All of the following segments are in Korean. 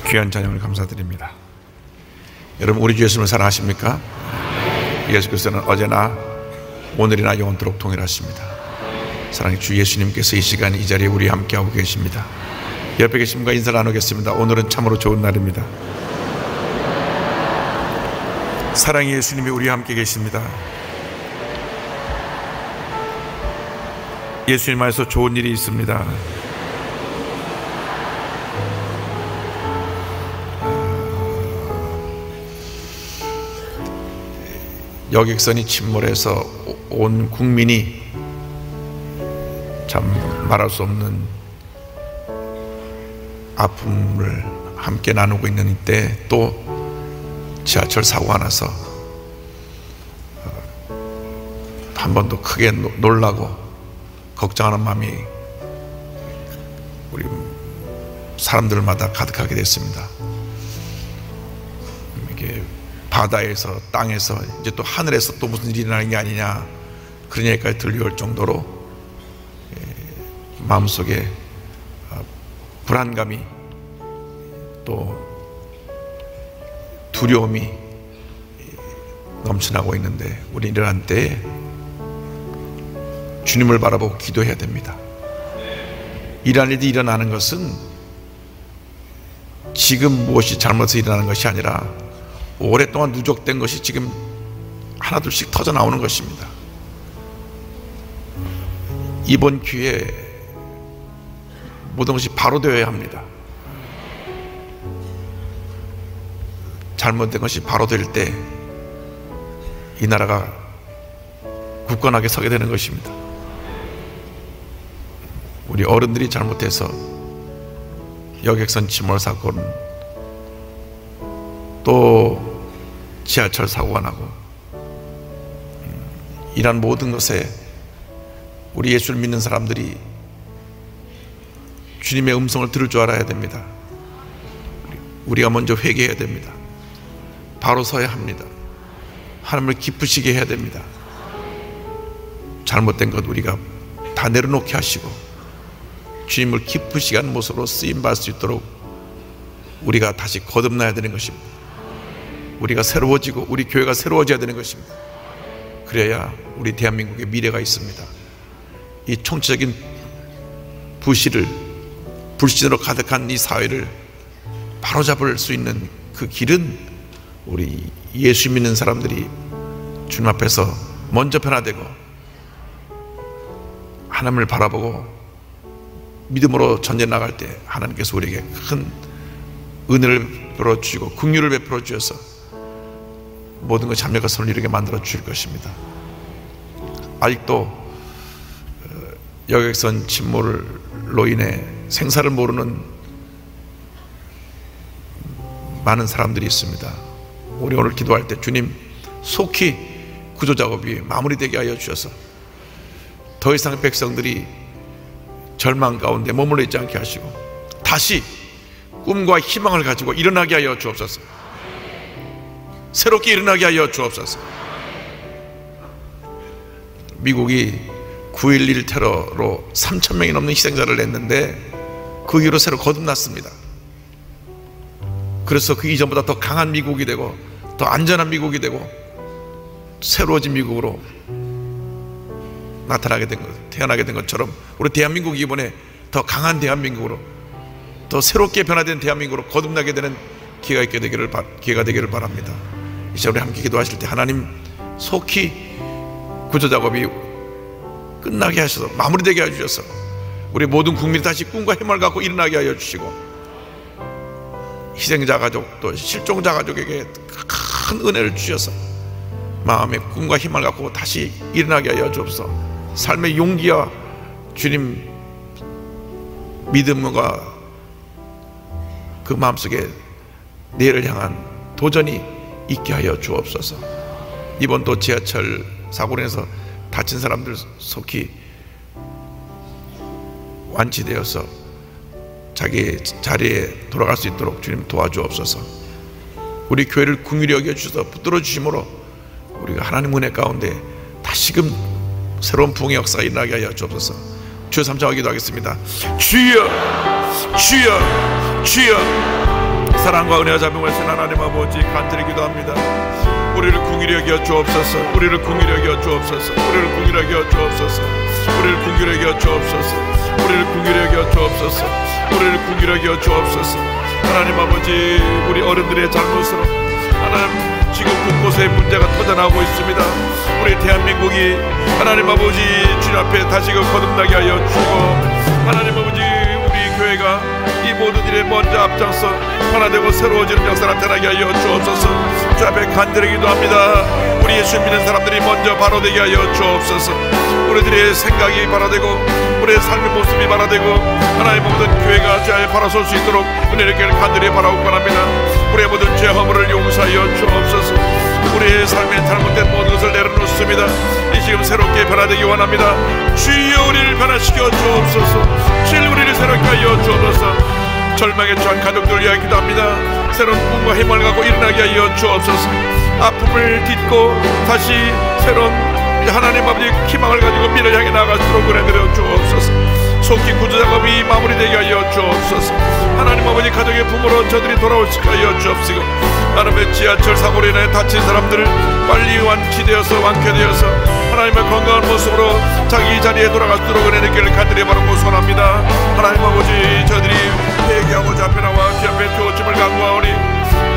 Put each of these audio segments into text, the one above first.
귀한 찬양을 감사드립니다. 여러분, 우리 주 예수님을 사랑하십니까? 예수 그리스도는 어제나 오늘이나 영원토록 동일하십니다. 사랑의 주 예수님께서 이 시간 이 자리에 우리 함께하고 계십니다. 옆에 계신 분과 인사를 나누겠습니다. 오늘은 참으로 좋은 날입니다. 사랑의 예수님이 우리와 함께 계십니다. 예수님 안에서 좋은 일이 있습니다. 여객선이 침몰해서 온 국민이 참 말할 수 없는 아픔을 함께 나누고 있는 이때 또 지하철 사고가 나서 한 번 더 크게 놀라고 걱정하는 마음이 우리 사람들마다 가득하게 됐습니다. 이게 바다에서, 땅에서, 이제 또 하늘에서 또 무슨 일이 일어나는 게 아니냐, 그런 얘기까지 들려올 정도로 마음속에 불안감이 또 두려움이 넘쳐나고 있는데, 우리 이러한 때에 주님을 바라보고 기도해야 됩니다. 이러한 일이 일어나는 것은 지금 무엇이 잘못해서 일어나는 것이 아니라 오랫동안 누적된 것이 지금 하나둘씩 터져 나오는 것입니다. 이번 기회에 모든 것이 바로 되어야 합니다. 잘못된 것이 바로 될 때 이 나라가 굳건하게 서게 되는 것입니다. 우리 어른들이 잘못해서 여객선 침몰 사건, 또 지하철 사고가 나고, 이런 모든 것에 우리 예수를 믿는 사람들이 주님의 음성을 들을 줄 알아야 됩니다. 우리가 먼저 회개해야 됩니다. 바로 서야 합니다. 하나님을 기쁘시게 해야 됩니다. 잘못된 것 우리가 다 내려놓게 하시고 주님을 기쁘시게 하는 모습으로 쓰임받을 수 있도록 우리가 다시 거듭나야 되는 것입니다. 우리가 새로워지고 우리 교회가 새로워져야 되는 것입니다. 그래야 우리 대한민국의 미래가 있습니다. 이 총체적인 불신으로 가득한 이 사회를 바로잡을 수 있는 그 길은 우리 예수 믿는 사람들이 주님 앞에서 먼저 변화되고 하나님을 바라보고 믿음으로 전쟁 나갈 때 하나님께서 우리에게 큰 은혜를 베풀어 주시고 긍휼을 베풀어 주셔서 모든 것 자매가 선을 이루게 만들어 주실 것입니다. 아직도 여객선 침몰로 인해 생사를 모르는 많은 사람들이 있습니다. 우리 오늘 기도할 때 주님 속히 구조작업이 마무리되게 하여 주셔서 더 이상 백성들이 절망 가운데 머물러 있지 않게 하시고 다시 꿈과 희망을 가지고 일어나게 하여 주옵소서. 새롭게 일어나게 하여 주옵소서. 미국이 9.11 테러로 3,000명이 넘는 희생자를 냈는데 그 이후로 새로 거듭났습니다. 그래서 그 이전보다 더 강한 미국이 되고 더 안전한 미국이 되고 새로워진 미국으로 태어나게 된 것처럼 우리 대한민국이 이번에 더 강한 대한민국으로, 더 새롭게 변화된 대한민국으로 거듭나게 되는 기회가 되기를 바랍니다. 이제 우리 함께 기도하실 때 하나님 속히 구조작업이 끝나게 하셔서 마무리되게 해주셔서 우리 모든 국민이 다시 꿈과 희망을 갖고 일어나게 하여 주시고 희생자 가족 또 실종자 가족에게 큰 은혜를 주셔서 마음의 꿈과 희망을 갖고 다시 일어나게 하여 주옵소서. 삶의 용기와 주님 믿음과 그 마음속에 내일을 향한 도전이 있게 하여 주옵소서. 이번 또 지하철 사고로 인해서 다친 사람들 속히 완치되어서 자기 자리에 돌아갈 수 있도록 주님 도와주옵소서. 우리 교회를 긍휼히 여겨주셔서 붙들어 주심으로 우리가 하나님 은혜 가운데 다시금 새로운 부흥의 역사가 일어나게 하여 주옵소서. 주여 삼창하기도 하겠습니다. 주여 주여 주여 사랑과 은혜와 자비가 있으신 하나님 아버지, 간절히 기도합니다. 우리를 긍휼히 여겨 주옵소서. 우리를 긍휼히 여겨 주옵소서. 우리를 긍휼히 여겨 주옵소서. 우리를 긍휼히 여겨 주옵소서. 우리를 긍휼히 여겨 주옵소서. 우리를 긍휼히 여겨 주옵소서. 하나님 아버지, 우리 어른들의 잘못으로 하나님 지금 곳곳에 문제가 터져나오고 있습니다. 우리 대한민국이 하나님 아버지 주님 앞에 다시금 거듭나게 하여 주시고, 하나님 아버지 우리 교회가 이 모든 일에 먼저 앞장서 하나되고 새로워지는 역사 나타나게 하여 주옵소서. 주 앞에 간절히 기도합니다. 우리 예수 믿는 사람들이 먼저 바로되게 하여 주옵소서. 우리들의 생각이 바로되고 우리의 삶의 모습이 바로되고 하나님 모든 교회가 주 앞에 바라설 수 있도록 은혜를 간절히 바라고 원합니다. 우리의 모든 죄 허물을 용서하여 주옵소서. 우리의 삶에 잘못된 모든 것을 내려놓습니다. 이 지금 새롭게 변화되기 원합니다. 주여 우리를 변화시켜 주옵소서. 주여 우리를 새롭게 하여 주옵소서. 절망에 처한 가족들을 위하여 기도합니다. 새로운 꿈과 희망을 갖고 일어나게 하여 주옵소서. 아픔을 딛고 다시 새로운 하나님 아버지 희망을 가지고 미래를 향해 나아갈수록 은혜드려 주옵소서. 속히 구조작업이 마무리되게 하여 주옵소서. 하나님 아버지 가족의 부모로 저들이 돌아올 수 있게 하여 주옵시고, 하나님의 지하철 사고로 인해 다친 사람들을 빨리 완치되어서 완쾌되어서 하나님의 건강한 모습으로 자기 자리에 돌아갈수록 은혜의 길을 간절히 바라고 소원합니다. 하나님 아버지, 저들이 회개하고 앞에 나와 주 앞에 교침을 강구하오니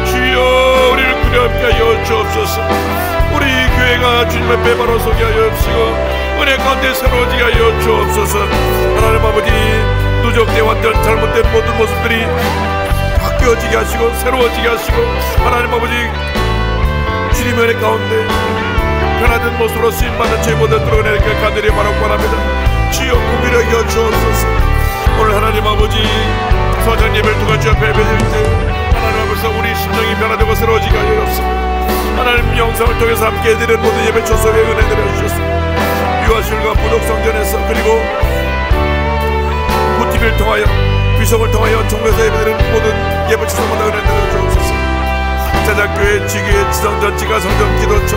주여 우리를 구려하게 하여 주옵소서. 우리 교회가 주님 앞에 바로 서게 하여 주시고 은혜 가운데 새로워지게 하여 주옵소서. 하나님 아버지, 누적돼 완전 잘못된 모든 모습들이 바뀌어지게 하시고 새로워지게 하시고 하나님 아버지 주님의 은혜 가운데 변화된 모습으로 쓰임받는 저희 모두들 은혜를 간절히 바라고 원합니다. 주여 긍휼히 여겨 주옵소서. 오늘 하나님 아버지 소장 예배를 통해 주 앞에 예배드릴 때 하나님 앞에서 우리 심정이 변화되고 새로워지게 하여 주옵소서. 하나님 영상을 통해서 함께 해드리는 모든 예배 초석에 은혜 드려 주셨습니다. 유아실과 부덕성전에서 그리고 TV를 통하여 비성을 통하여 전국에서 예배드리는 모든 예배 초석마다 은혜 드려 주옵소서. 제작교회, 지교회, 지성전, 지가성전, 기도처,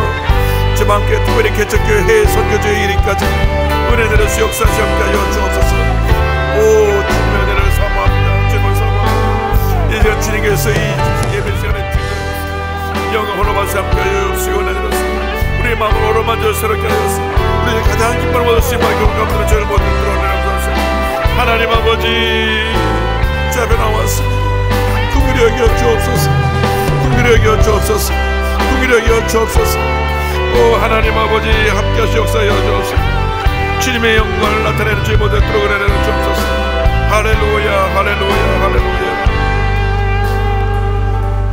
지방교회, 특별히 개척교회, 해외 선교조의 이르기까지 은혜 내려 역사시 함께 하여 주옵소서. 오 주님의 은혜를 사모합니다. 주님을 사모합니다. 이제 주님께서 이 예배 시간에 영광으로 받으시 함께 하여 주옵시고 은혜 드렸습니다. 우리의 마음을 오로만져 새롭게 하였습니다. 우리의 가장 기쁨을 얻으신 말씀 감사를 저를 모두 드러내라 주옵소서. 하나님 아버지 주 앞에 나왔습니다. 긍휼히 여겨 주옵소서. 긍휼히 여겨 주옵소서. 긍휼히 여겨 주옵소서. 오 하나님 아버지 함께하시 역사하여 주옵소서. 주님의 영광을 나타내는 저희 모두 들어오게 하여 주옵소서. 할렐루야 할렐루야 할렐루야.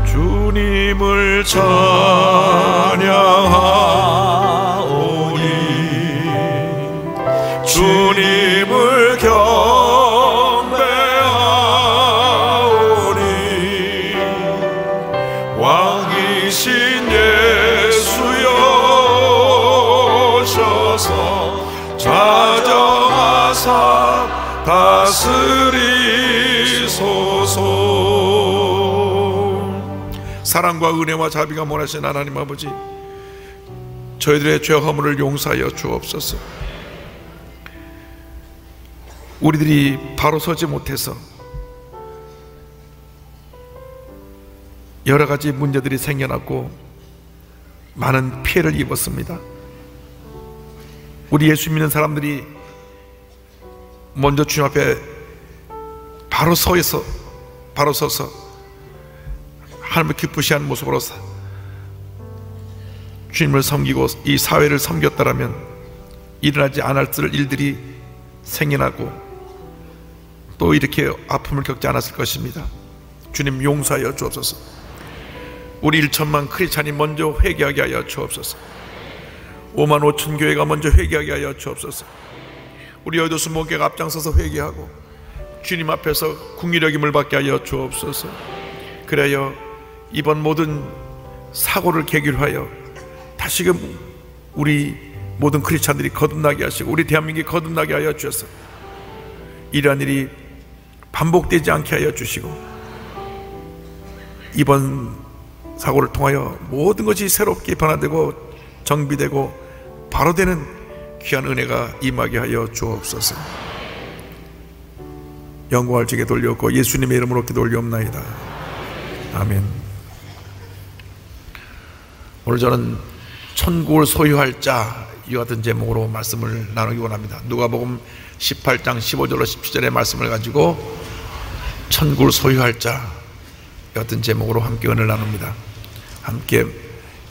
주님을 찬양하오니 주님을 경배하오니 왕이신 예수여 오셔서 자정하사 다스리소서. 사랑과 은혜와 자비가 원하신 하나님 아버지, 저희들의 죄 허물을 용서하여 주옵소서. 우리들이 바로 서지 못해서 여러 가지 문제들이 생겨났고 많은 피해를 입었습니다. 우리 예수 믿는 사람들이 먼저 주님 앞에 바로 서서 하나님을 기쁘시하는 모습으로 주님을 섬기고 이 사회를 섬겼다라면 일어나지 않았을 일들이 생겨나고 또 이렇게 아픔을 겪지 않았을 것입니다. 주님 용서하여 주옵소서. 우리 1천만 크리스찬이 먼저 회개하게 하여 주옵소서. 5만 5천 교회가 먼저 회개하게 하여 주옵소서. 우리 여의도 목회가 앞장서서 회개하고 주님 앞에서 긍휼히 여김을 받게 하여 주옵소서. 그래야 이번 모든 사고를 계기로 하여 다시금 우리 모든 크리스찬들이 거듭나게 하시고 우리 대한민국이 거듭나게 하여 주셔서 이러한 일이 반복되지 않게 하여 주시고 이번 사고를 통하여 모든 것이 새롭게 변화되고 정비되고 바로 되는 귀한 은혜가 임하게 하여 주옵소서. 영광을 주께 돌렸고 예수님의 이름으로 기도 올리옵나이다. 아멘. 오늘 저는 천국을 소유할 자, 이 같은 제목으로 말씀을 나누기 원합니다. 누가복음 18장 15절로 17절의 말씀을 가지고 천국을 소유할 자, 이 같은 제목으로 함께 은혜를 나눕니다. 함께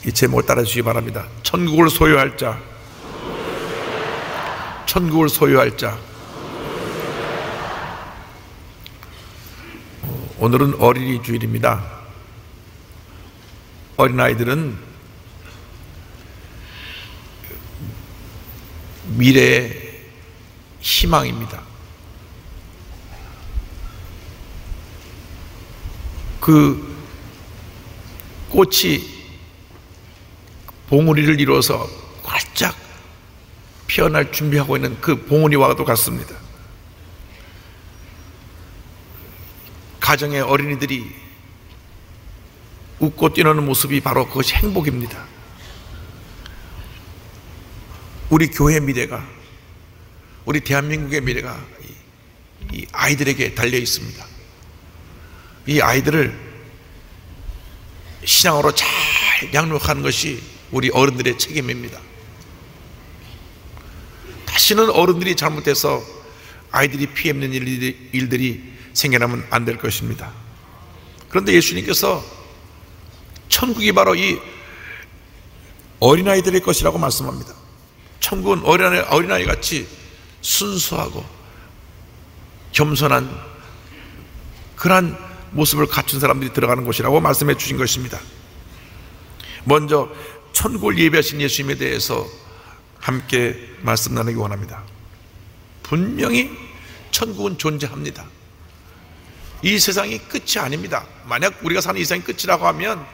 이 제목을 따라 주시기 바랍니다. 천국을 소유할 자, 천국을 소유할 자. 오늘은 어린이 주일입니다. 어린아이들은 미래의 희망입니다. 그 꽃이 봉우리를 이루어서 활짝 피어날 준비하고 있는 그 봉우리와도 같습니다. 가정의 어린이들이 웃고 뛰노는 모습이 바로 그것이 행복입니다. 우리 교회의 미래가, 우리 대한민국의 미래가 이 아이들에게 달려 있습니다. 이 아이들을 신앙으로 잘 양육하는 것이 우리 어른들의 책임입니다. 다시는 어른들이 잘못해서 아이들이 피해 입는 일들이 생겨나면 안 될 것입니다. 그런데 예수님께서 천국이 바로 이 어린아이들의 것이라고 말씀합니다. 천국은 어린아이 같이 순수하고 겸손한 그러한 모습을 갖춘 사람들이 들어가는 곳이라고 말씀해 주신 것입니다. 먼저 천국을 예비하신 예수님에 대해서 함께 말씀 나누기 원합니다. 분명히 천국은 존재합니다. 이 세상이 끝이 아닙니다. 만약 우리가 사는 이 세상이 끝이라고 하면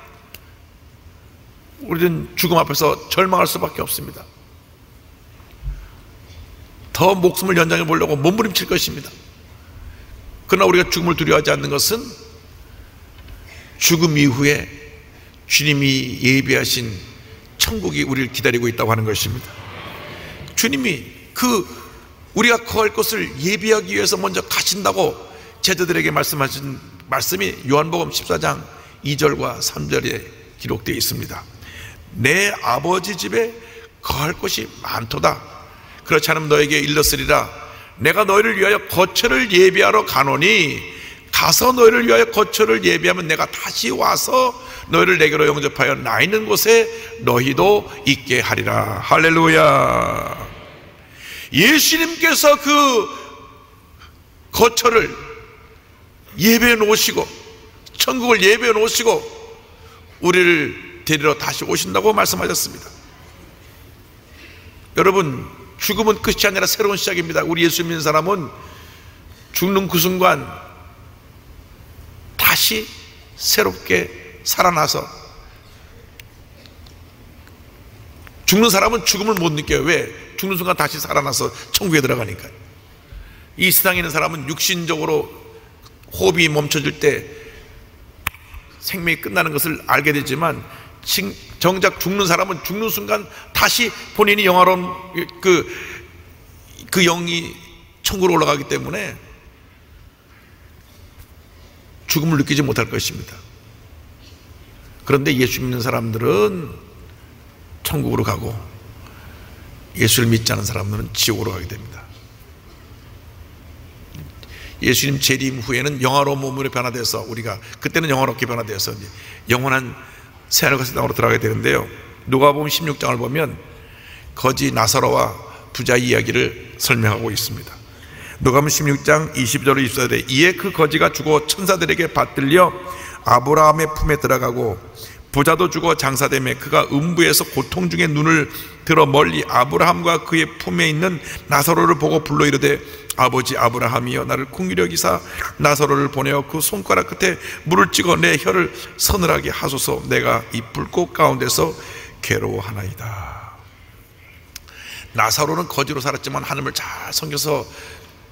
우리는 죽음 앞에서 절망할 수밖에 없습니다. 더 목숨을 연장해 보려고 몸부림칠 것입니다. 그러나 우리가 죽음을 두려워하지 않는 것은 죽음 이후에 주님이 예비하신 천국이 우리를 기다리고 있다고 하는 것입니다. 주님이 우리가 거할 것을 예비하기 위해서 먼저 가신다고 제자들에게 말씀하신 말씀이 요한복음 14장 2절과 3절에 기록되어 있습니다. 내 아버지 집에 거할 것이 많도다. 그렇지 않으면 너에게 일렀으리라. 내가 너희를 위하여 거처를 예비하러 가노니 가서 너희를 위하여 거처를 예비하면 내가 다시 와서 너희를 내게로 영접하여 나 있는 곳에 너희도 있게 하리라. 할렐루야. 예수님께서 그 거처를 예배해 놓으시고 천국을 예배해 놓으시고 우리를 데리러 다시 오신다고 말씀하셨습니다. 여러분, 죽음은 끝이 아니라 새로운 시작입니다. 우리 예수 믿는 사람은 죽는 그 순간 다시 새롭게 살아나서, 죽는 사람은 죽음을 못 느껴요. 왜? 죽는 순간 다시 살아나서 천국에 들어가니까. 이 세상에 있는 사람은 육신적으로 호흡이 멈춰질 때 생명이 끝나는 것을 알게 되지만, 정작 죽는 사람은 죽는 순간 다시 본인이 영화로운 그 영이 천국으로 올라가기 때문에 죽음을 느끼지 못할 것입니다. 그런데 예수 믿는 사람들은 천국으로 가고 예수를 믿지 않은 사람들은 지옥으로 가게 됩니다. 예수님 재림 후에는 영화로운 몸으로 변화돼서 우리가 그때는 영화롭게 변화돼서 이제 영원한 새하늘과 새 땅으로 들어가게 되는데요, 누가복음 16장을 보면 거지 나사로와 부자 이야기를 설명하고 있습니다. 누가복음 16장 20절로 24절에 이에 그 거지가 죽어 천사들에게 받들려 아브라함의 품에 들어가고 부자도 죽어 장사되매 그가 음부에서 고통 중에 눈을 들어 멀리 아브라함과 그의 품에 있는 나사로를 보고 불러 이르되 아버지 아브라함이여 나를 긍휼히 여기사 나사로를 보내어 그 손가락 끝에 물을 찍어 내 혀를 서늘하게 하소서. 내가 이 불꽃 가운데서 괴로워하나이다. 나사로는 거지로 살았지만 하나님을 잘 섬겨서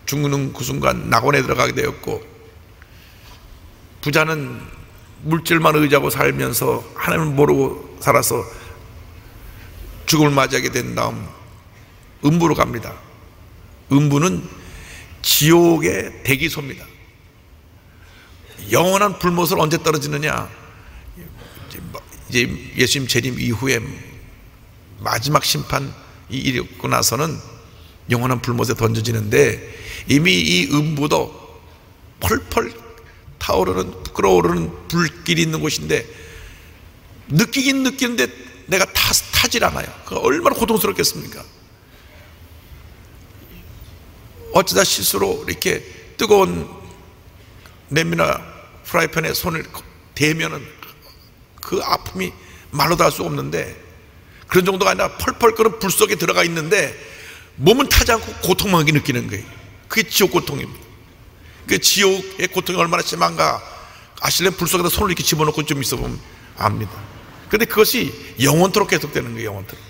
죽는 그 순간 낙원에 들어가게 되었고, 부자는 물질만 의지하고 살면서 하나님을 모르고 살아서 죽음을 맞이하게 된 다음 음부로 갑니다. 음부는 지옥의 대기소입니다. 영원한 불못을 언제 떨어지느냐? 이제 예수님 재림 이후에 마지막 심판이 이르고 나서는 영원한 불못에 던져지는데, 이미 이 음부도 펄펄 타오르는 끓어오르는 불길이 있는 곳인데, 느끼긴 느끼는데 내가 타질 않아요. 그 얼마나 고통스럽겠습니까? 어쩌다 실수로 이렇게 뜨거운 냄비나 프라이팬에 손을 대면은 그 아픔이 말로도 할 수 없는데, 그런 정도가 아니라 펄펄 끓는 불 속에 들어가 있는데 몸은 타지 않고 고통만 느끼는 거예요. 그게 지옥 고통입니다. 그 지옥의 고통이 얼마나 심한가 아실래면 불 속에다 손을 이렇게 집어넣고 좀 있어보면 압니다. 그런데 그것이 영원토록 계속되는 거예요. 영원토록.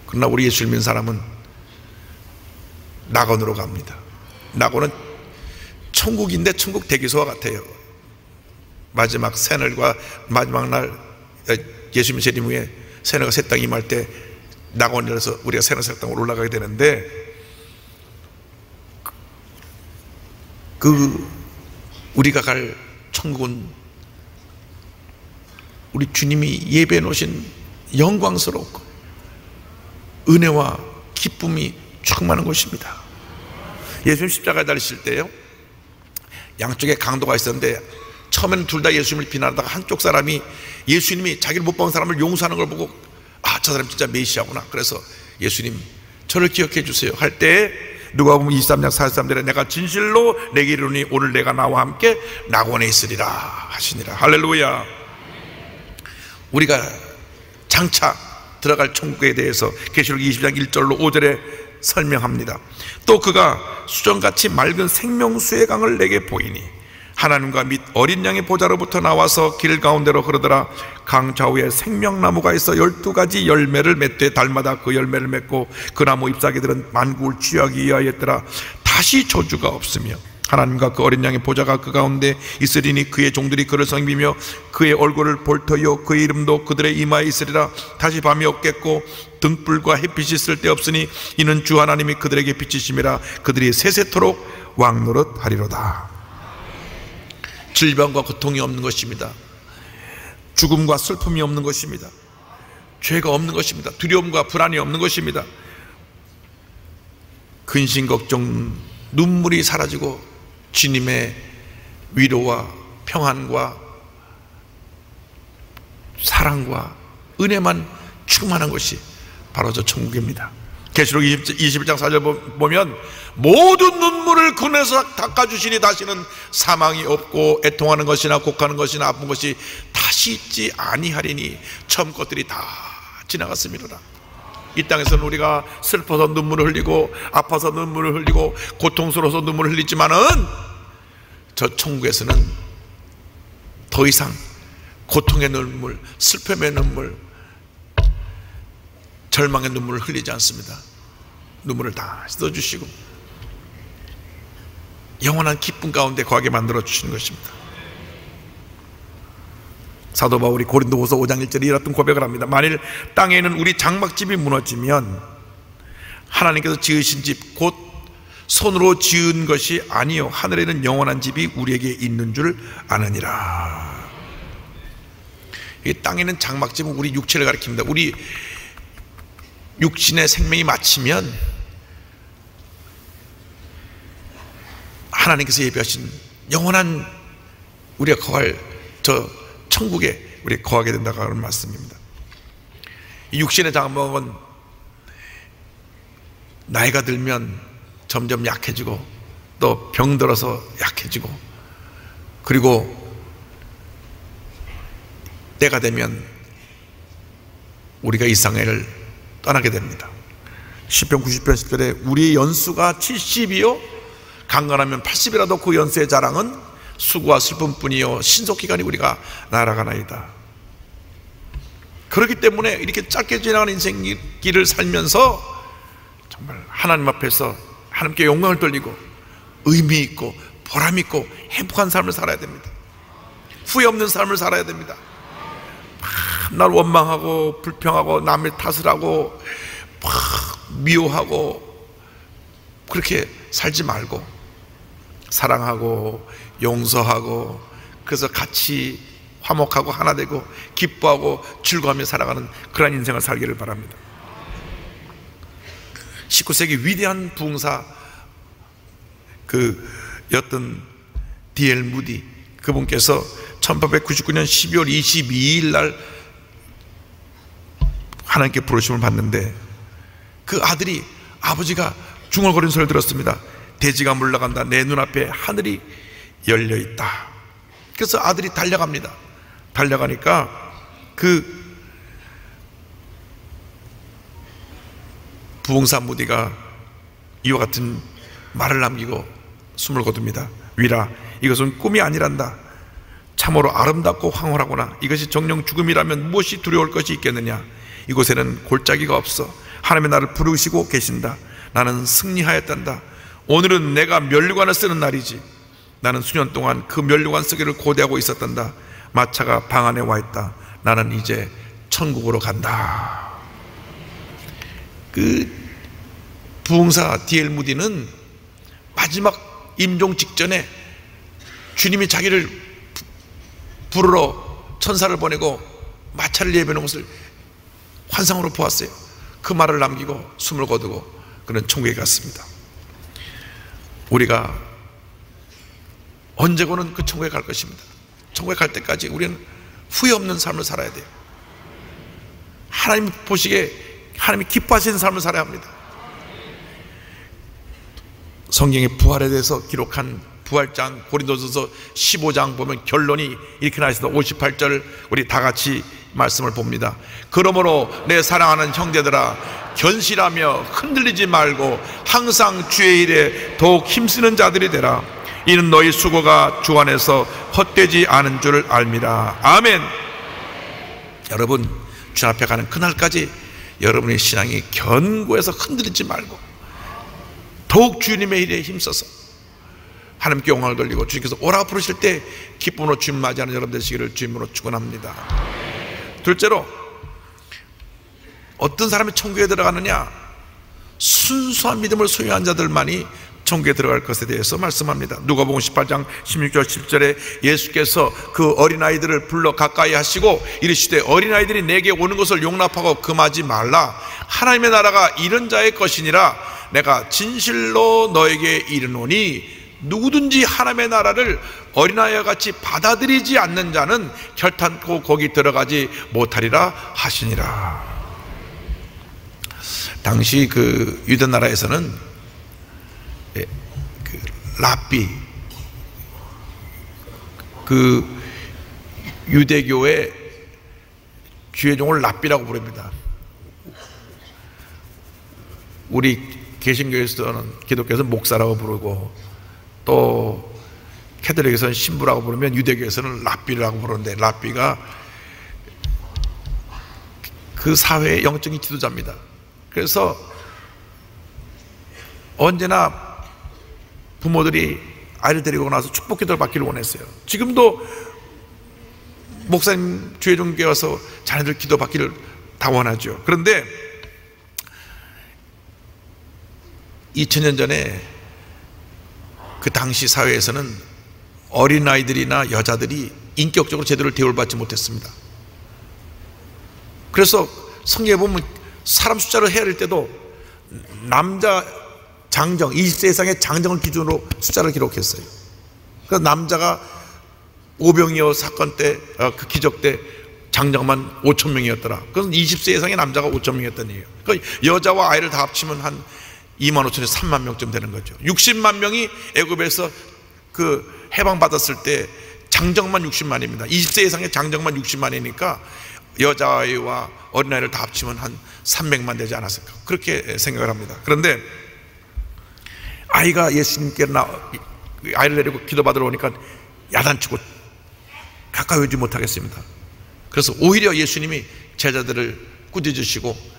그러나 우리 예수 믿는 사람은 낙원으로 갑니다. 낙원은 천국인데 천국 대기소와 같아요. 마지막 새날과 마지막 날 예수님 재림 후에 새날과 새 땅이 임할 때 낙원이라서 우리가 새날 새 땅으로 올라가게 되는데, 우리가 갈 천국은 우리 주님이 예배해 놓으신 영광스럽고 은혜와 기쁨이 충만한 곳입니다. 예수님 십자가에 달리실 때요, 양쪽에 강도가 있었는데 처음에는 둘 다 예수님을 비난하다가 한쪽 사람이 예수님이 자기를 못 본 사람을 용서하는 걸 보고, 아, 저 사람 진짜 메시아구나. 그래서 예수님 저를 기억해 주세요 할 때, 누가복음 23장 43절에 내가 진실로 내게 이르노니 오늘 내가 나와 함께 낙원에 있으리라 하시니라. 할렐루야. 우리가 장차 들어갈 천국에 대해서 계시록 20장 1절로 5절에 설명합니다. 또 그가 수정같이 맑은 생명수의 강을 내게 보이니 하나님과 및 어린 양의 보좌로부터 나와서 길 가운데로 흐르더라. 강 좌우에 생명나무가 있어 12가지 열매를 맺되 달마다 그 열매를 맺고 그 나무 잎사귀들은 만국을 치유하기 위하였더라. 다시 저주가 없으며 하나님과 그 어린 양의 보좌가 그 가운데 있으리니 그의 종들이 그를 섬기며 그의 얼굴을 볼 터이요 그의 이름도 그들의 이마에 있으리라. 다시 밤이 없겠고 등불과 햇빛이 쓸데없으니 이는 주 하나님이 그들에게 빛이심이라. 그들이 세세토록 왕노릇 하리로다. 질병과 고통이 없는 것입니다. 죽음과 슬픔이 없는 것입니다. 죄가 없는 것입니다. 두려움과 불안이 없는 것입니다. 근심 걱정 눈물이 사라지고 주님의 위로와 평안과 사랑과 은혜만 충만한 것이 바로 저 천국입니다. 계시록 21장 4절 보면 모든 눈물을 그 눈에서 닦아주시니 다시는 사망이 없고 애통하는 것이나 곡하는 것이나 아픈 것이 다시 있지 아니하리니 처음 것들이 다 지나갔음이로라. 이 땅에서는 우리가 슬퍼서 눈물을 흘리고 아파서 눈물을 흘리고 고통스러워서 눈물을 흘리지만은 저 천국에서는 더 이상 고통의 눈물, 슬픔의 눈물, 절망의 눈물을 흘리지 않습니다. 눈물을 다 씻어주시고 영원한 기쁨 가운데 거하게 만들어 주시는 것입니다. 사도 바울이 고린도후서 5장 1절에 이렇던 고백을 합니다. 만일 땅에 있는 우리 장막집이 무너지면 하나님께서 지으신 집 곧 손으로 지은 것이 아니요 하늘에 있는 영원한 집이 우리에게 있는 줄 아느니라. 이 땅에 있는 장막집은 우리 육체를 가리킵니다. 우리 육신의 생명이 마치면 하나님께서 예비하신 영원한 우리가 거할 저 천국에 우리 거하게 된다고 하는 말씀입니다. 이 육신의 장막은 나이가 들면 점점 약해지고 또 병들어서 약해지고 그리고 때가 되면 우리가 이 세상을 떠나게 됩니다. 시편 90편 10절에 우리의 연수가 70이요 강건하면 80이라도 그 연수의 자랑은 수고와 슬픔뿐이요 신속기간이 우리가 날아가나이다. 그렇기 때문에 이렇게 짧게 지나가는 인생길을 살면서 정말 하나님 앞에서 하나님께 영광을 돌리고 의미 있고 보람 있고 행복한 삶을 살아야 됩니다. 후회 없는 삶을 살아야 됩니다. 날 원망하고 불평하고 남의 탓을 하고 미워하고 그렇게 살지 말고 사랑하고 용서하고, 그래서 같이 화목하고 하나 되고 기뻐하고 즐거워하며 살아가는 그런 인생을 살기를 바랍니다. 19세기 위대한 부흥사 였던 D.L. 무디, 그분께서 1899년 12월 22일 날 하나님께 부르심을 받는데, 그 아들이, 아버지가 중얼거리는 소리를 들었습니다. 대지가 물러간다. 내 눈앞에 하늘이 열려있다. 그래서 아들이 달려갑니다. 달려가니까 그 부흥사 무디가 이와 같은 말을 남기고 숨을 거둡니다. 위라, 이것은 꿈이 아니란다. 참으로 아름답고 황홀하구나. 이것이 정령 죽음이라면 무엇이 두려울 것이 있겠느냐. 이곳에는 골짜기가 없어. 하나님의 나를 부르시고 계신다. 나는 승리하였단다. 오늘은 내가 면류관을 쓰는 날이지. 나는 수년 동안 그 면류관 쓰기를 고대하고 있었단다. 마차가 방 안에 와 있다. 나는 이제 천국으로 간다. 그 부흥사 D.L. 무디는 마지막 임종 직전에 주님이 자기를 부르러 천사를 보내고 마차를 예배하는 것을 환상으로 보았어요. 그 말을 남기고 숨을 거두고 그는 천국에 갔습니다. 우리가 언제고는 그 천국에 갈 것입니다. 천국에 갈 때까지 우리는 후회 없는 삶을 살아야 돼요. 하나님 보시기에 하나님이 기뻐하시는 삶을 살아야 합니다. 성경의 부활에 대해서 기록한 부활장 고린도전서 15장 보면 결론이 이렇게 나와 있습니다. 58절 우리 다 같이 말씀을 봅니다. 그러므로 내 사랑하는 형제들아, 견실하며 흔들리지 말고 항상 주의 일에 더욱 힘쓰는 자들이 되라. 이는 너희 수고가 주 안에서 헛되지 않은 줄 알미라. 아멘. 여러분, 주 앞에 가는 그날까지 여러분의 신앙이 견고해서 흔들리지 말고 더욱 주님의 일에 힘써서 하나님께 영광을 돌리고 주님께서 오라 부르실 때 기쁨으로 주님 맞이하는 여러분 되시기를 주님으로 축원합니다. 둘째로, 어떤 사람이 천국에 들어가느냐? 순수한 믿음을 소유한 자들만이 천국에 들어갈 것에 대해서 말씀합니다. 누가복음 18장 16절 17절에 예수께서 그 어린아이들을 불러 가까이 하시고 이르시되 어린아이들이 내게 오는 것을 용납하고 금하지 말라. 하나님의 나라가 이런 자의 것이니라. 내가 진실로 너에게 이르노니 누구든지 하나님의 나라를 어린아이와 같이 받아들이지 않는 자는 결탄코 거기 들어가지 못하리라 하시니라. 당시 그 유대 나라에서는 그 랍비, 그 유대교의 주의종을 랍비라고 부릅니다. 우리 개신교에서는, 기독교에서는 목사라고 부르고, 또 캐톨릭에서는 신부라고 부르면 유대교에서는 랍비라고 부르는데, 랍비가 그 사회의 영적인 지도자입니다. 그래서 언제나 부모들이 아이를 데리고 나서 축복 기도를 받기를 원했어요. 지금도 목사님 주의종교에 와서 자녀들 기도 받기를 다 원하죠. 그런데 2000년 전에 그 당시 사회에서는 어린아이들이나 여자들이 인격적으로 제대로 대우를 받지 못했습니다. 그래서 성경에 보면 사람 숫자를 헤아릴 때도 남자 장정, 20세 이상의 장정을 기준으로 숫자를 기록했어요. 그래서 남자가 오병이어 사건 때, 그 기적 때 장정만 5,000명이었더라. 그래서 20세 이상의 남자가 5,000명이었던 얘기예요. 그러니까 여자와 아이를 다 합치면 한 25,000에서 3만 명쯤 되는 거죠. 60만 명이 애굽에서 그 해방받았을 때 장정만 60만입니다. 20세 이상의 장정만 60만이니까 여자아이와 어린아이를 다 합치면 한 300만 되지 않았을까, 그렇게 생각을 합니다. 그런데 아이가 예수님께 아이를 데리고 기도받으러 오니까 야단치고 가까이 오지 못하겠습니다. 그래서 오히려 예수님이 제자들을 꾸짖으시고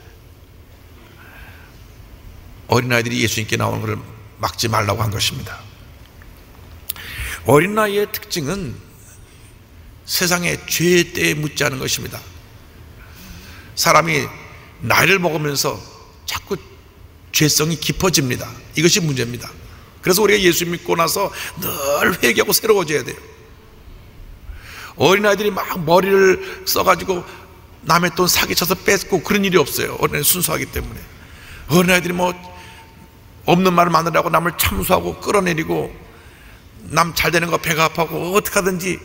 어린아이들이 예수님께 나오는 것을 막지 말라고 한 것입니다. 어린아이의 특징은 세상의 죄의 때에 묻지 않은 것입니다. 사람이 나이를 먹으면서 자꾸 죄성이 깊어집니다. 이것이 문제입니다. 그래서 우리가 예수 믿고 나서 늘 회개하고 새로워져야 돼요. 어린아이들이 막 머리를 써가지고 남의 돈 사기쳐서 뺏고 그런 일이 없어요. 어린아이들이 순수하기 때문에. 어린아이들이 뭐 없는 말을 만들라고 남을 참수하고 끌어내리고 남 잘 되는 거 배가 아파하고 어떻게 하든지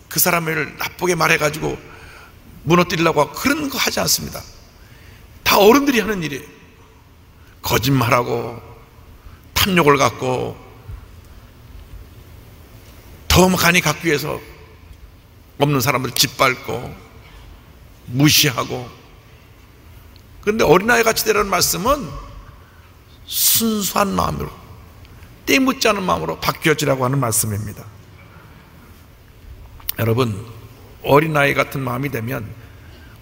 그 사람을 나쁘게 말해가지고 무너뜨리려고 하고 그런 거 하지 않습니다. 다 어른들이 하는 일이에요. 거짓말하고 탐욕을 갖고 더 많이 갖기 위해서 없는 사람을 짓밟고 무시하고. 그런데 어린아이 같이 되라는 말씀은 순수한 마음으로, 때 묻지 않은 마음으로 바뀌어지라고 하는 말씀입니다. 여러분, 어린아이 같은 마음이 되면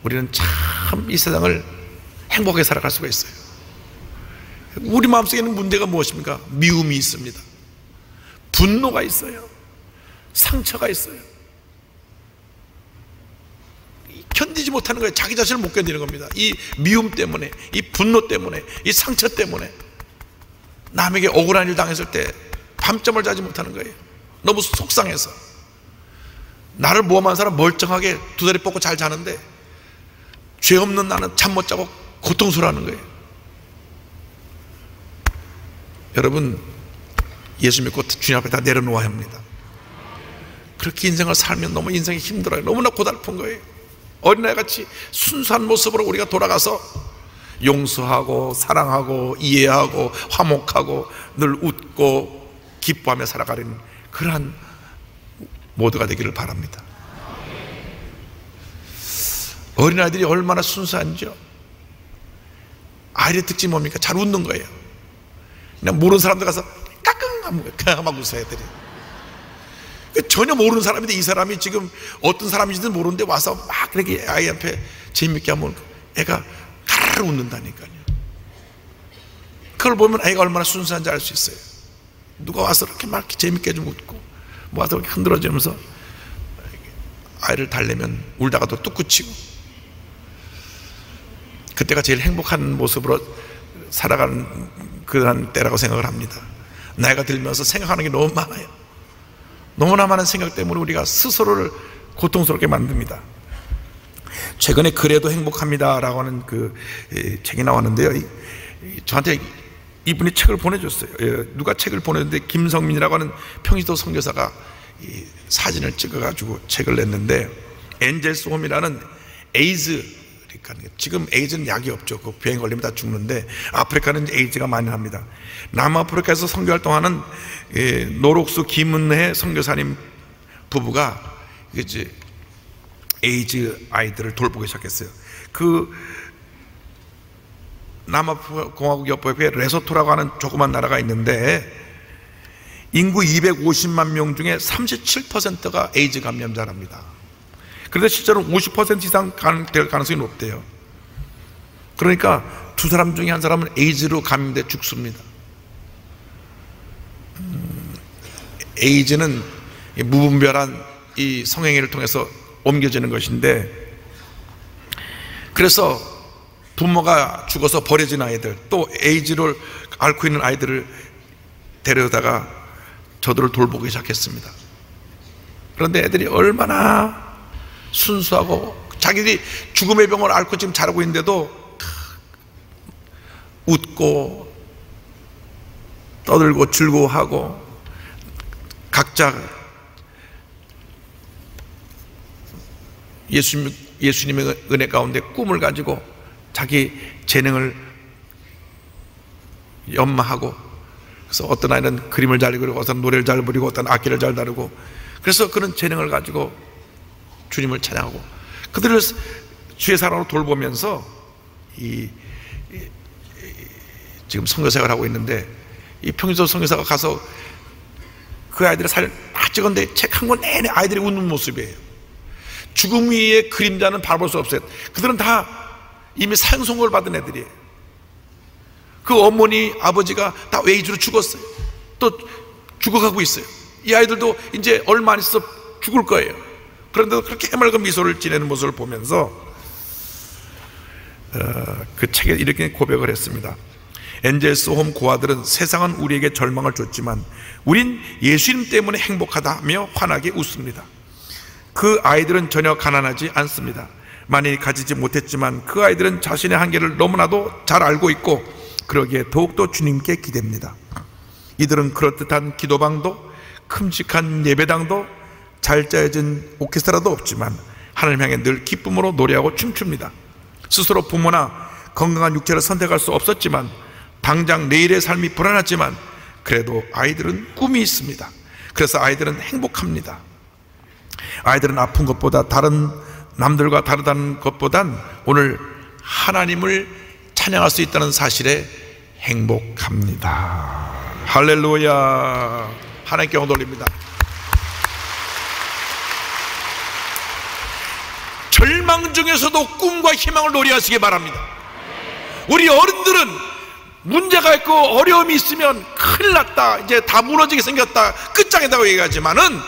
우리는 참 이 세상을 행복하게 살아갈 수가 있어요. 우리 마음속에 있는 문제가 무엇입니까? 미움이 있습니다. 분노가 있어요. 상처가 있어요. 견디지 못하는 거예요. 자기 자신을 못 견디는 겁니다. 이 미움 때문에, 이 분노 때문에, 이 상처 때문에 남에게 억울한 일 당했을 때 밤잠을 자지 못하는 거예요. 너무 속상해서. 나를 모험한 사람 멀쩡하게 두 다리 뻗고 잘 자는데 죄 없는 나는 잠 못 자고 고통스러워하는 거예요. 여러분, 예수 믿고 주님 앞에 다 내려놓아야 합니다. 그렇게 인생을 살면 너무 인생이 힘들어요. 너무나 고달픈 거예요. 어린아이같이 순수한 모습으로 우리가 돌아가서 용서하고 사랑하고 이해하고 화목하고 늘 웃고 기뻐하며 살아가는 그러한 모두가 되기를 바랍니다. 어린아이들이 얼마나 순수한지요. 아이들의 특징이 뭡니까? 잘 웃는 거예요. 그냥 모르는 사람들 가서 까꿍 막 웃어야 돼요. 전혀 모르는 사람인데 이 사람이 지금 어떤 사람인지도 모르는데 와서 막 그렇게 아이 앞에 재밌게 하면 애가 가르르 웃는다니까요. 그걸 보면 아이가 얼마나 순수한지 알 수 있어요. 누가 와서 이렇게 막 재밌게 좀 웃고 와서 이렇게 흔들어주면서 아이를 달래면 울다가도 뚝 그치고, 그때가 제일 행복한 모습으로 살아가는 그런 때라고 생각을 합니다. 나이가 들면서 생각하는 게 너무 많아요. 너무나 많은 생각 때문에 우리가 스스로를 고통스럽게 만듭니다. 최근에 그래도 행복합니다 라고 하는 그 책이 나왔는데요, 저한테 이분이 책을 보내줬어요. 누가 책을 보냈는데 김성민이라고 하는 평시도 선교사가 이 사진을 찍어가지고 책을 냈는데, 엔젤스 홈이라는 에이즈, 그러니까 지금 에이즈는 약이 없죠. 그 병에 걸리면 다 죽는데 아프리카는 에이즈가 많이 납니다. 남아프리카에서 선교활동하는 노록수 김은혜 선교사님 부부가 이제 에이즈 아이들을 돌보기 시작했어요. 그 남아프리카 공화국 옆에 레소토라고 하는 조그만 나라가 있는데 인구 250만 명 중에 37%가 에이즈 감염자랍니다. 그런데 실제로 50% 이상 될 가능성이 높대요. 그러니까 두 사람 중에 한 사람은 에이즈로 감염돼 죽습니다. 에이즈는 무분별한 이 성행위를 통해서 옮겨지는 것인데, 그래서 부모가 죽어서 버려진 아이들, 또 에이즈를 앓고 있는 아이들을 데려다가 저들을 돌보기 시작했습니다. 그런데 애들이 얼마나 순수하고 자기들이 죽음의 병을 앓고 지금 자라고 있는데도 웃고 떠들고 즐거워하고 각자 예수님의 은혜 가운데 꿈을 가지고 자기 재능을 연마하고, 그래서 어떤 아이는 그림을 잘 그리고 어떤 노래를 잘 부르고 어떤 악기를 잘 다루고, 그래서 그런 재능을 가지고 주님을 찬양하고 그들을 주의 사랑으로 돌보면서 지금 선교생활을 하고 있는데, 이 평소 선교사가 가서 그 아이들의 사진을 막 찍었는데 책 한 권 내내 아이들이 웃는 모습이에요. 죽음 위에 그림자는 바라볼 수 없어요. 그들은 다 이미 사형 선고를 받은 애들이에요. 그 어머니 아버지가 다 에이즈로 죽었어요. 또 죽어가고 있어요. 이 아이들도 이제 얼마 안 있어서 죽을 거예요. 그런데도 그렇게 해맑은 미소를 지내는 모습을 보면서 그 책에 이렇게 고백을 했습니다. 엔젤스 홈 고아들은 세상은 우리에게 절망을 줬지만 우린 예수님 때문에 행복하다며 환하게 웃습니다. 그 아이들은 전혀 가난하지 않습니다. 많이 가지지 못했지만 그 아이들은 자신의 한계를 너무나도 잘 알고 있고 그러기에 더욱더 주님께 기댑니다. 이들은 그럴듯한 기도방도 큼직한 예배당도 잘 짜여진 오케스트라도 없지만 하나님 향해 늘 기쁨으로 노래하고 춤춥니다. 스스로 부모나 건강한 육체를 선택할 수 없었지만 당장 내일의 삶이 불안하지만 그래도 아이들은 꿈이 있습니다. 그래서 아이들은 행복합니다. 아이들은 아픈 것보다 다른 남들과 다르다는 것보단 오늘 하나님을 찬양할 수 있다는 사실에 행복합니다. 할렐루야. 하나님께 영광 돌립니다. 절망 중에서도 꿈과 희망을 노래하시기 바랍니다. 우리 어른들은 문제가 있고 어려움이 있으면 큰일 났다, 이제 다 무너지게 생겼다, 끝장이다고 얘기하지만은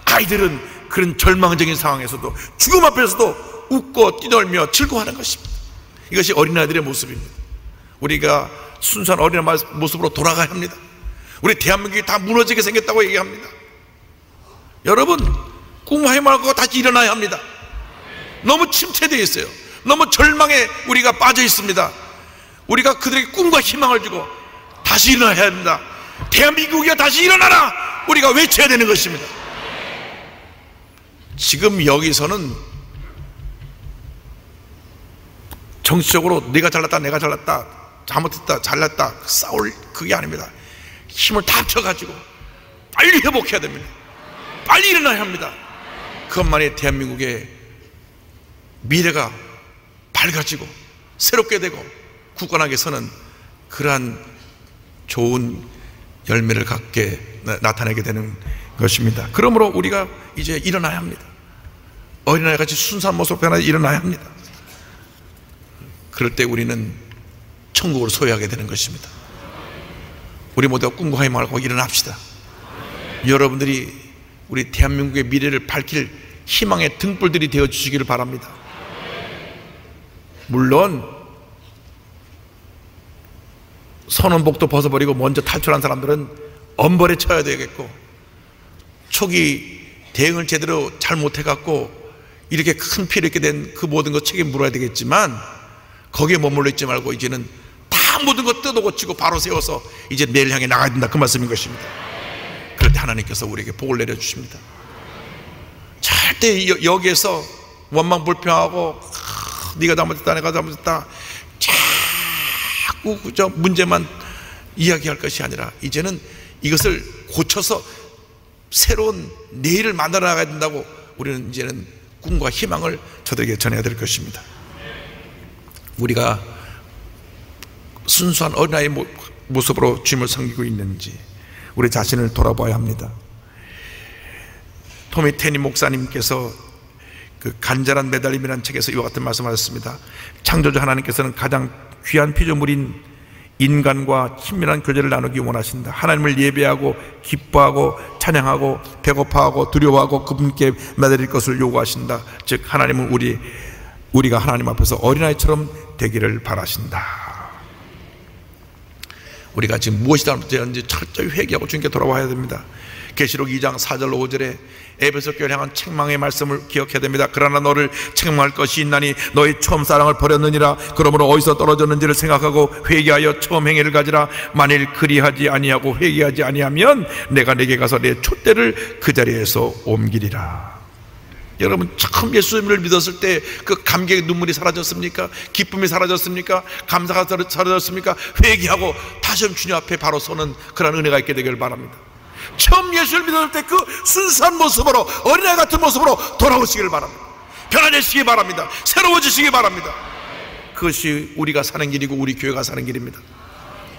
아이들은 그런 절망적인 상황에서도 죽음 앞에서도 웃고 뛰놀며 즐거워하는 것입니다. 이것이 어린아이들의 모습입니다. 우리가 순수한 어린아이 모습으로 돌아가야 합니다. 우리 대한민국이 다 무너지게 생겼다고 얘기합니다. 여러분, 꿈과 희망을 갖고 다시 일어나야 합니다. 너무 침체되어 있어요. 너무 절망에 우리가 빠져 있습니다. 우리가 그들에게 꿈과 희망을 주고 다시 일어나야 합니다. 대한민국이야 다시 일어나라, 우리가 외쳐야 되는 것입니다. 지금 여기서는 정치적으로 네가 잘났다 내가 잘났다 잘못했다 잘났다 싸울 그게 아닙니다. 힘을 다 합쳐가지고 빨리 회복해야 됩니다. 빨리 일어나야 합니다. 그것만이 대한민국의 미래가 밝아지고 새롭게 되고 굳건하게 서는 그러한 좋은 열매를 갖게 나타내게 되는 것입니다. 그러므로 우리가 이제 일어나야 합니다. 어린아이 같이 순수한 모습으로 변하여 일어나야 합니다. 그럴 때 우리는 천국을 소유하게 되는 것입니다. 우리 모두가 꿈과 희망을 갖고 일어납시다. 여러분들이 우리 대한민국의 미래를 밝힐 희망의 등불들이 되어 주시기를 바랍니다. 물론 선언복도 벗어버리고 먼저 탈출한 사람들은 엄벌에 쳐야 되겠고, 초기 대응을 제대로 잘 못해갖고 이렇게 큰 피해를 입게 된 그 모든 것 책임 물어야 되겠지만, 거기에 머물러 있지 말고 이제는 다 모든 것 뜯어고치고 바로 세워서 이제 내일 향해 나가야 된다, 그 말씀인 것입니다. 그럴 때 하나님께서 우리에게 복을 내려주십니다. 절대 여기에서 원망불평하고 네가 잘못했다 내가 잘못했다 자꾸 저 문제만 이야기할 것이 아니라 이제는 이것을 고쳐서 새로운 내일을 만들어 나가야 된다고 우리는 이제는 꿈과 희망을 저들에게 전해야 될 것입니다. 우리가 순수한 어린아이의 모습으로 주님을 섬기고 있는지 우리 자신을 돌아봐야 합니다. 토미 테니 목사님께서 그 간절한 매달림이라는 책에서 이와 같은 말씀하셨습니다. 창조주 하나님께서는 가장 귀한 피조물인 인간과 친밀한 교제를 나누기 원하신다. 하나님을 예배하고 기뻐하고 찬양하고 배고파하고 두려워하고 그분께 매달릴 것을 요구하신다. 즉 하나님은 우리가 하나님 앞에서 어린아이처럼 되기를 바라신다. 우리가 지금 무엇이 잘못되었는지 철저히 회개하고 주님께 돌아와야 됩니다. 계시록 2장 4절 5절에 에베소 교회를 향한 책망의 말씀을 기억해야 됩니다. 그러나 너를 책망할 것이 있나니 너의 처음 사랑을 버렸느니라. 그러므로 어디서 떨어졌는지를 생각하고 회개하여 처음 행위를 가지라. 만일 그리하지 아니하고 회개하지 아니하면 내가 내게 가서 내 촛대를 그 자리에서 옮기리라. 여러분, 처음 예수님을 믿었을 때 그 감격의 눈물이 사라졌습니까? 기쁨이 사라졌습니까? 감사가 사라졌습니까? 회개하고 다시 주님 앞에 바로 서는 그런 은혜가 있게 되기를 바랍니다. 처음 예수를 믿었을 때 그 순수한 모습으로, 어린아이 같은 모습으로 돌아오시기를 바랍니다. 변화되시기 바랍니다. 새로워지시기 바랍니다. 그것이 우리가 사는 길이고 우리 교회가 사는 길입니다.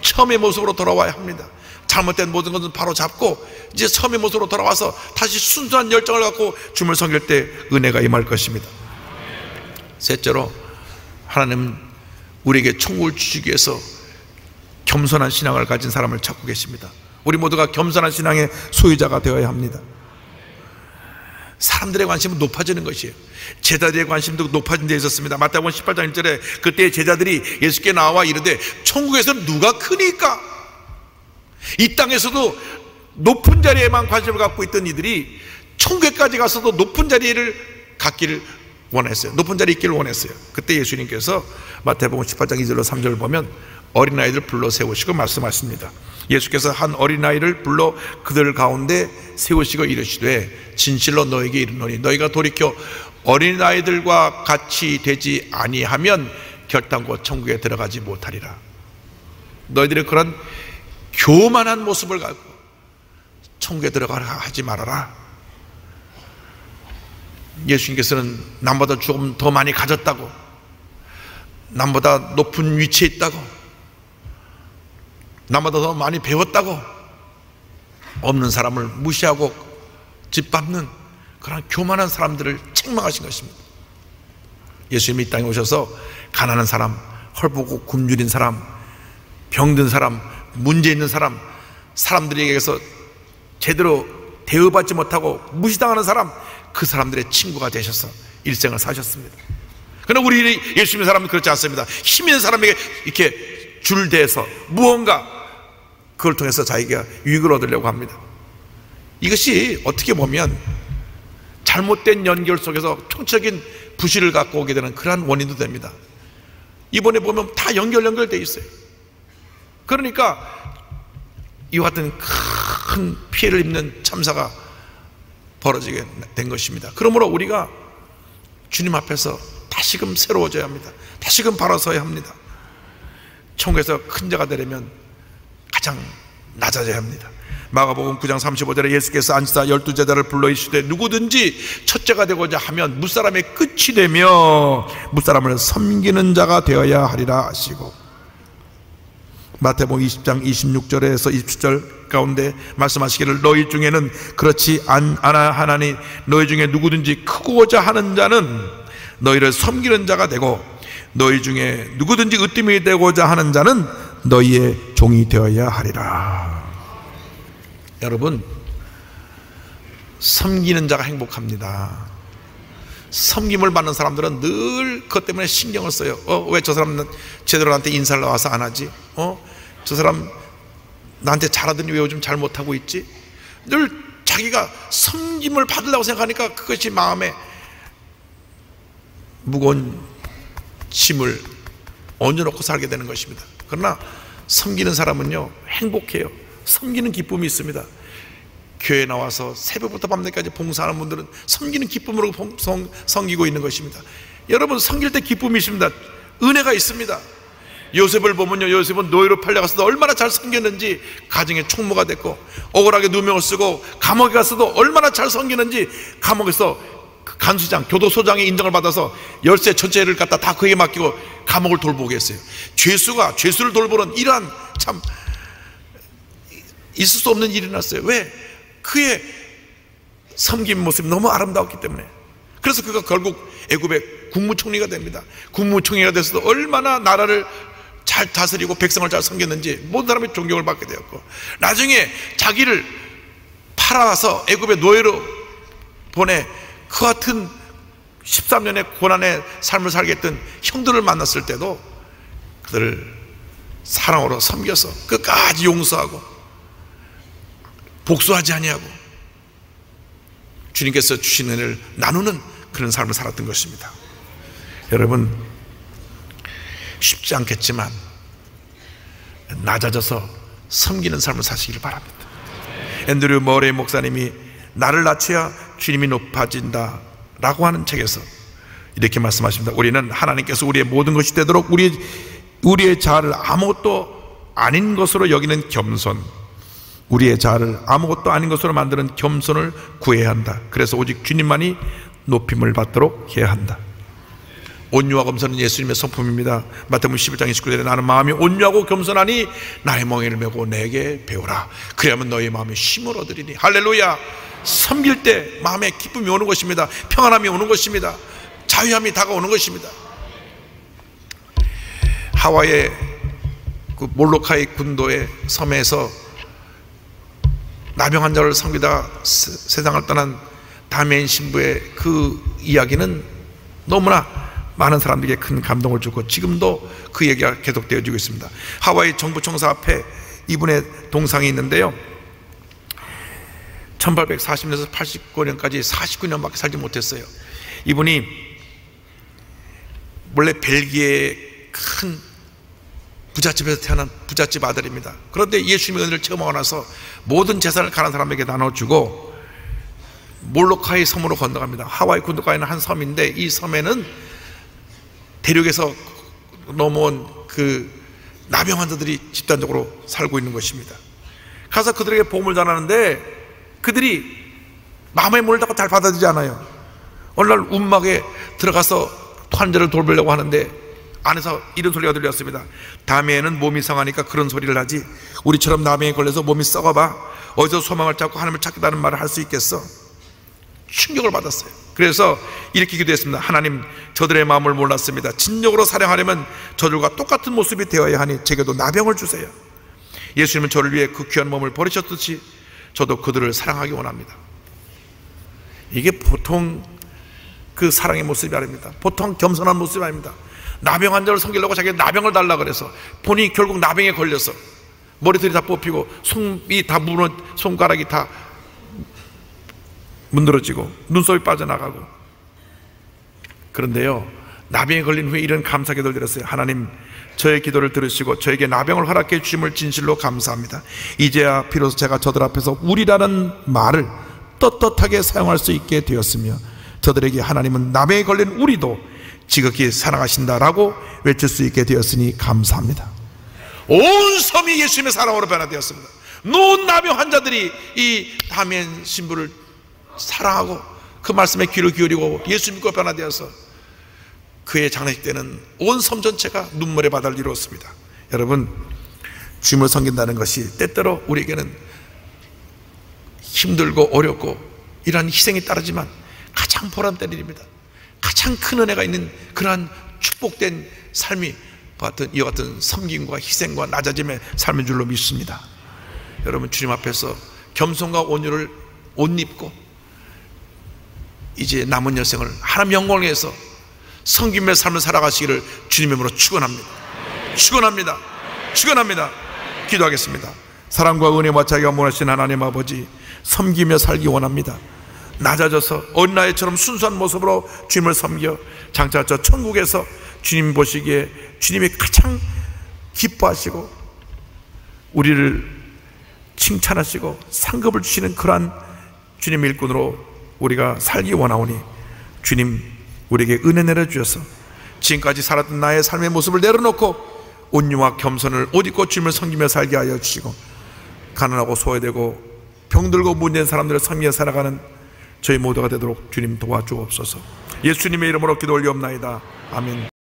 처음의 모습으로 돌아와야 합니다. 잘못된 모든 것은 바로 잡고 이제 처음의 모습으로 돌아와서 다시 순수한 열정을 갖고 주님을 섬길 때 은혜가 임할 것입니다. 셋째로, 하나님은 우리에게 천국을 주시기 위해서 겸손한 신앙을 가진 사람을 찾고 계십니다. 우리 모두가 겸손한 신앙의 소유자가 되어야 합니다. 사람들의 관심은 높아지는 것이에요. 제자들의 관심도 높아진 데 있었습니다. 마태복음 18장 1절에 그때 제자들이 예수께 나와 이르되 천국에서는 누가 크니까? 이 땅에서도 높은 자리에만 관심을 갖고 있던 이들이 천국에까지 가서도 높은 자리를 갖기를 원했어요. 높은 자리에 있기를 원했어요. 그때 예수님께서 마태복음 18장 2절로 3절을 보면 어린아이들 불러 세우시고 말씀하십니다. 예수께서 한 어린아이를 불러 그들 가운데 세우시고 이르시되 진실로 너에게 이르노니 너희가 돌이켜 어린아이들과 같이 되지 아니하면 결단코 천국에 들어가지 못하리라. 너희들의 그런 교만한 모습을 갖고 천국에 들어가라 하지 말아라. 예수님께서는 남보다 조금 더 많이 가졌다고, 남보다 높은 위치에 있다고, 남보다 더 많이 배웠다고 없는 사람을 무시하고 짓밟는 그런 교만한 사람들을 책망하신 것입니다. 예수님이 이 땅에 오셔서 가난한 사람, 헐벗고 굶주린 사람, 병든 사람, 문제 있는 사람, 사람들에게서 제대로 대우받지 못하고 무시당하는 사람, 그 사람들의 친구가 되셔서 일생을 사셨습니다. 그러나 우리 예수님의 사람은 그렇지 않습니다. 힘 있는 사람에게 이렇게 줄대서 무언가 그걸 통해서 자기가 유익을 얻으려고 합니다. 이것이 어떻게 보면 잘못된 연결 속에서 총체적인 부실을 갖고 오게 되는 그러한 원인도 됩니다. 이번에 보면 다 연결되어 있어요. 그러니까 이와 같은 큰 피해를 입는 참사가 벌어지게 된 것입니다. 그러므로 우리가 주님 앞에서 다시금 새로워져야 합니다. 다시금 바로 서야 합니다. 천국에서 큰 자가 되려면 가장 낮아져야 합니다. 마가복음 9장 35절에 예수께서 앉으사 12제자를 불러 이르시되 누구든지 첫째가 되고자 하면 무사람의 끝이 되며 무사람을 섬기는 자가 되어야 하리라 하시고, 마태복음 20장 26절에서 27절 가운데 말씀하시기를 너희 중에는 그렇지 않아하나니 너희 중에 누구든지 크고자 하는 자는 너희를 섬기는 자가 되고 너희 중에 누구든지 으뜸이 되고자 하는 자는 너희의 종이 되어야 하리라. 여러분, 섬기는 자가 행복합니다. 섬김을 받는 사람들은 늘 그것 때문에 신경을 써요. 왜 저 사람은 제대로 나한테 인사를 와서 안 하지? 저 사람 나한테 잘하더니 왜 요즘 잘 못하고 있지? 늘 자기가 섬김을 받으려고 생각하니까 그것이 마음에 무거운 짐을 얹어놓고 살게 되는 것입니다. 그러나 섬기는 사람은요 행복해요. 섬기는 기쁨이 있습니다. 교회에 나와서 새벽부터 밤늦게까지 봉사하는 분들은 섬기는 기쁨으로 섬기고 있는 것입니다. 여러분, 섬길 때 기쁨이 있습니다. 은혜가 있습니다. 요셉을 보면요, 요셉은 노예로 팔려가서도 얼마나 잘 섬겼는지, 가정의 총무가 됐고 억울하게 누명을 쓰고 감옥에 가서도 얼마나 잘 섬기는지, 감옥에서 간수장, 교도소장의 인정을 받아서 열쇠 전체를 갖다 다 그에게 맡기고 감옥을 돌보게 했어요. 죄수가 죄수를 돌보는 이러한 참 있을 수 없는 일이 났어요. 왜? 그의 섬김 모습이 너무 아름다웠기 때문에. 그래서 그가 결국 애굽의 국무총리가 됩니다. 국무총리가 돼서도 얼마나 나라를 잘 다스리고 백성을 잘 섬겼는지 모든 사람이 존경을 받게 되었고, 나중에 자기를 팔아서 애굽의 노예로 보내 그 같은 13년의 고난의 삶을 살게 했던 형들을 만났을 때도 그들을 사랑으로 섬겨서 끝까지 용서하고 복수하지 아니하고 주님께서 주신 은혜를 나누는 그런 삶을 살았던 것입니다. 여러분, 쉽지 않겠지만 낮아져서 섬기는 삶을 사시기를 바랍니다. 앤드류 머레이 목사님이 나를 낮춰야 주님이 높아진다 라고 하는 책에서 이렇게 말씀하십니다. 우리는 하나님께서 우리의 모든 것이 되도록 우리의 자아를 아무것도 아닌 것으로 여기는 겸손, 우리의 자아를 아무것도 아닌 것으로 만드는 겸손을 구해야 한다. 그래서 오직 주님만이 높임을 받도록 해야 한다. 온유와 겸손은 예수님의 성품입니다. 마태복음 11장 29절에 나는 마음이 온유하고 겸손하니 나의 멍에를 메고 내게 배우라. 그래야만 너희 마음에 힘을 얻으리니. 할렐루야. 섬길 때 마음에 기쁨이 오는 것입니다. 평안함이 오는 것입니다. 자유함이 다가오는 것입니다. 하와이의 그 몰로카이 군도의 섬에서 나병 환자를 섬기다가 세상을 떠난 다메인 신부의 그 이야기는 너무나 많은 사람들에게 큰 감동을 주고 지금도 그 얘기가 계속되어지고 있습니다. 하와이 정부 청사 앞에 이분의 동상이 있는데요, 1840년에서 89년까지 49년밖에 살지 못했어요. 이분이 원래 벨기에의 큰 부잣집에서 태어난 부잣집 아들입니다. 그런데 예수님의 은혜를 체험하고 나서 모든 재산을 가난한 사람에게 나눠주고 몰로카이 섬으로 건너갑니다. 하와이 군도가에 있는 한 섬인데, 이 섬에는 대륙에서 넘어온 그 나병 환자들이 집단적으로 살고 있는 것입니다. 가서 그들에게 복음을 전하는데 그들이 마음의 문을 닫고 잘 받아들이지 않아요. 어느 날 움막에 들어가서 환자를 돌보려고 하는데 안에서 이런 소리가 들렸습니다. 다메인은 몸이 상하니까 그런 소리를 하지, 우리처럼 나병에 걸려서 몸이 썩어봐 어디서 소망을 찾고 하나님을 찾겠다는 말을 할 수 있겠어? 충격을 받았어요. 그래서 이렇게 기도했습니다. 하나님, 저들의 마음을 몰랐습니다. 진정으로 사랑하려면 저들과 똑같은 모습이 되어야 하니 제게도 나병을 주세요. 예수님은 저를 위해 그 귀한 몸을 버리셨듯이 저도 그들을 사랑하기 원합니다. 이게 보통 그 사랑의 모습이 아닙니다. 보통 겸손한 모습이 아닙니다. 나병 환자를 섬기려고 자기가 나병을 달라 그래서 본인이 결국 나병에 걸려서 머리털이 다 뽑히고 손이 다 손가락이 다 문드러지고 눈썹이 빠져나가고. 그런데요, 나병에 걸린 후에 이런 감사 기도를 드렸어요. 하나님, 저의 기도를 들으시고 저에게 나병을 허락해 주심을 진실로 감사합니다. 이제야 비로소 제가 저들 앞에서 우리라는 말을 떳떳하게 사용할 수 있게 되었으며 저들에게 하나님은 나병에 걸린 우리도 지극히 사랑하신다라고 외칠 수 있게 되었으니 감사합니다. 온 섬이 예수님의 사랑으로 변화되었습니다. 노은 나병 환자들이 이 다메인 신부를 사랑하고 그 말씀에 귀를 기울이고 예수 믿고 변화되어서 그의 장례식 때는 온 섬 전체가 눈물의 바다를 이루었습니다. 여러분, 주님을 섬긴다는 것이 때때로 우리에게는 힘들고 어렵고 이러한 희생이 따르지만 가장 보람된 일입니다. 가장 큰 은혜가 있는 그러한 축복된 삶이 이와 같은 섬김과 희생과 낮아짐의 삶인 줄로 믿습니다. 여러분, 주님 앞에서 겸손과 온유를 옷 입고 이제 남은 여생을 하나님 영광을 위해서 섬김의 삶을 살아가시기를 주님의 이름으로 축원합니다. 축원합니다. 축원합니다. 기도하겠습니다. 사랑과 은혜와 자기가 원하신 하나님 아버지, 섬기며 살기 원합니다. 낮아져서 어린아이처럼 순수한 모습으로 주님을 섬겨 장차 저 천국에서 주님 보시기에 주님이 가장 기뻐하시고 우리를 칭찬하시고 상급을 주시는 그러한 주님의 일꾼으로 우리가 살기 원하오니 주님, 우리에게 은혜 내려주셔서 지금까지 살았던 나의 삶의 모습을 내려놓고 온유와 겸손을 옷 입고 주님을 섬기며 살게 하여 주시고 가난하고 소외되고 병들고 문제된 사람들을 섬기며 살아가는 저희 모두가 되도록 주님 도와주옵소서. 예수님의 이름으로 기도 올리옵나이다. 아멘.